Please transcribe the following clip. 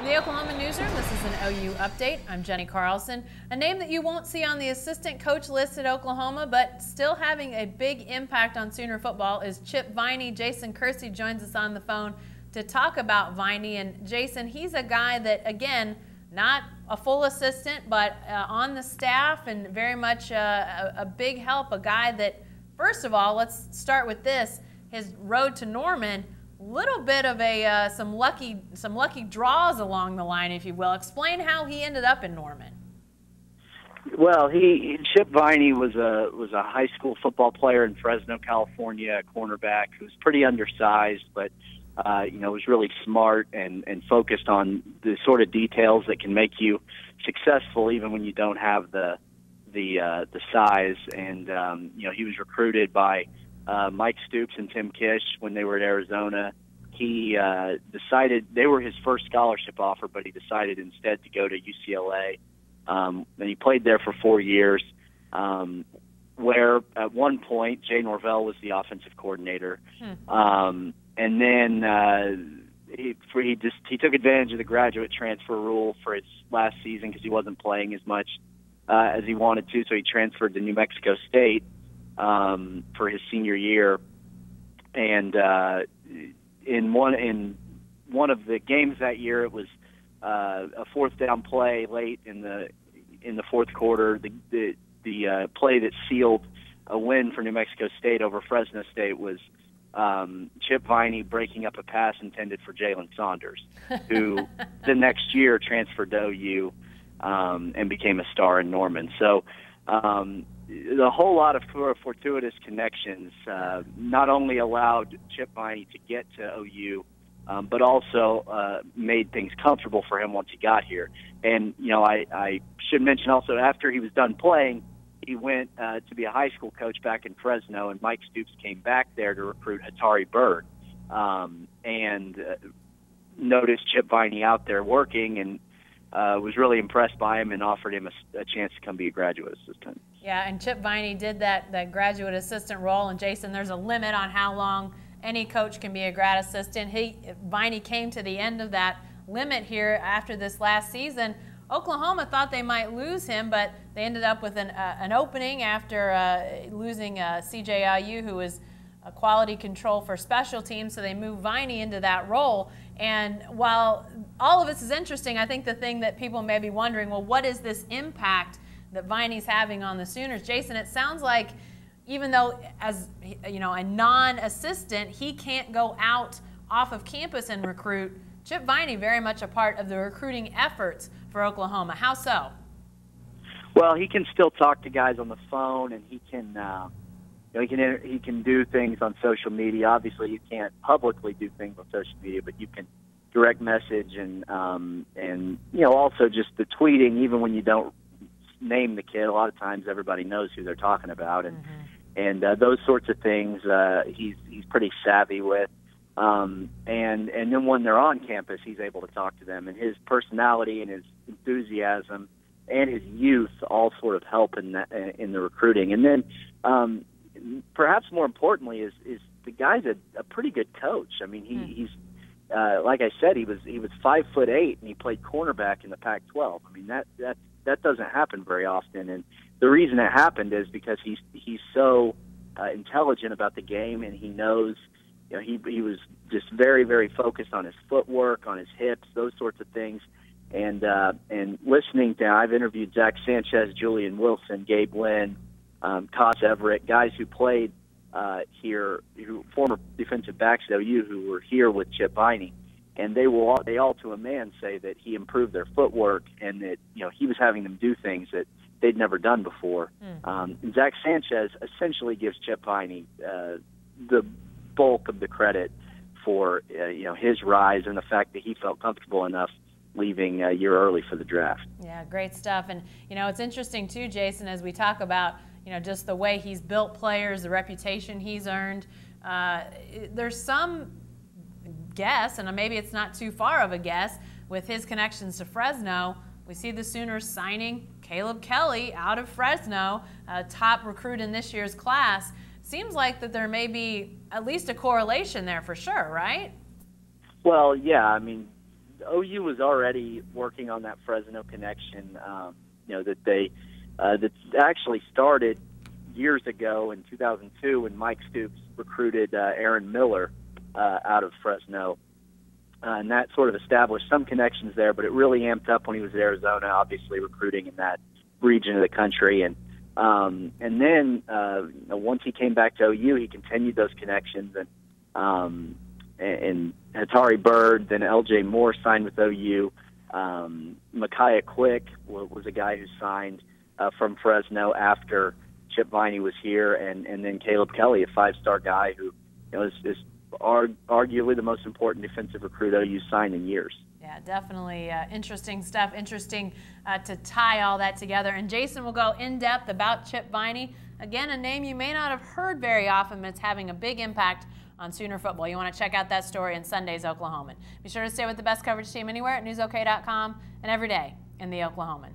The Oklahoma Newsroom, this is an OU update. I'm Jenny Carlson. A name that you won't see on the assistant coach list at Oklahoma, but still having a big impact on Sooner football is Chip Viney. Jason Kersey joins us on the phone to talk about Viney. And Jason, he's a guy that, again, not a full assistant, but on the staff and very much a big help, a guy that, first of all, let's start with this, his road to Norman. Little bit of a some lucky draws along the line, if you will. Explain how he ended up in Norman. Well, Chip Viney was a high school football player in Fresno, California, a cornerback who was pretty undersized, but was really smart and focused on the sort of details that can make you successful even when you don't have the size. And he was recruited by Mike Stoops and Tim Kish when they were at Arizona. He decided they were his first scholarship offer, but he decided instead to go to UCLA. And he played there for 4 years, where at one point Jay Norvell was the offensive coordinator. And then he took advantage of the graduate transfer rule for his last season because he wasn't playing as much as he wanted to, so he transferred to New Mexico State for his senior year. And in one of the games that year, it was a fourth down play late in the fourth quarter. The play that sealed a win for New Mexico State over Fresno State was Chip Viney breaking up a pass intended for Jalen Saunders, who the next year transferred to OU and became a star in Norman. So the whole lot of fortuitous connections not only allowed Chip Viney to get to OU, but also made things comfortable for him once he got here. And, I should mention also, after he was done playing, he went to be a high school coach back in Fresno, and Mike Stoops came back there to recruit Hatari Bird and noticed Chip Viney out there working and was really impressed by him and offered him a chance to come be a graduate assistant. Yeah, and Chip Viney did that graduate assistant role. And Jason, there's a limit on how long any coach can be a grad assistant. Viney came to the end of that limit here after this last season. Oklahoma thought they might lose him, but they ended up with an opening after losing CJIU, who was a quality control for special teams, so they moved Viney into that role. And while all of this is interesting, I think the thing that people may be wondering, well, what is this impact that Viney's having on the Sooners? Jason, it sounds like even though as a non-assistant, he can't go out off of campus and recruit, Chip Viney very much a part of the recruiting efforts for Oklahoma. How so? Well, he can still talk to guys on the phone, and he can he can do things on social media. Obviously, you can't publicly do things on social media, but you can direct message and also just the tweeting. Even when you don't name the kid, a lot of times everybody knows who they're talking about, and those sorts of things he's pretty savvy with. And then when they're on campus, he's able to talk to them, and his personality and his enthusiasm and his youth all sort of help in the recruiting. And then perhaps more importantly is the guy's a pretty good coach. I mean, he's like I said, he was 5'8" and he played cornerback in the Pac-12. I mean, that doesn't happen very often, and the reason it happened is because he's so intelligent about the game, and he knows. He was just very, very focused on his footwork, on his hips, those sorts of things. And listening to, I've interviewed Zach Sanchez, Julian Wilson, Gabe Lynn, Toss Everett, guys who played here, former defensive backs at OU who were here with Chip Viney, and they all to a man say that he improved their footwork and that he was having them do things that they'd never done before. And Zach Sanchez essentially gives Chip Viney the bulk of the credit for his rise and the fact that he felt comfortable enough leaving a year early for the draft. Yeah, great stuff. And it's interesting too, Jason, as we talk about just the way he's built players, the reputation he's earned. There's some guess, and maybe it's not too far of a guess, with his connections to Fresno. We see the Sooners signing Caleb Kelly out of Fresno, a top recruit in this year's class. Seems like that there may be at least a correlation there for sure, right? Well, yeah. I mean, OU was already working on that Fresno connection. That actually started years ago in 2002 when Mike Stoops recruited Aaron Miller out of Fresno. And that sort of established some connections there, but it really amped up when he was at Arizona, obviously recruiting in that region of the country. And then once he came back to OU, he continued those connections. And Hatari Bird, then L.J. Moore signed with OU. Micaiah Quick was a guy who signed from Fresno after Chip Viney was here, and then Caleb Kelly, a five-star guy who is arguably the most important defensive recruit OU signed in years. Yeah, definitely interesting stuff. Interesting to tie all that together. And Jason will go in depth about Chip Viney. Again, a name you may not have heard very often, but it's having a big impact on Sooner football. You want to check out that story in Sunday's Oklahoman. Be sure to stay with the best coverage team anywhere at newsok.com and every day in the Oklahoman.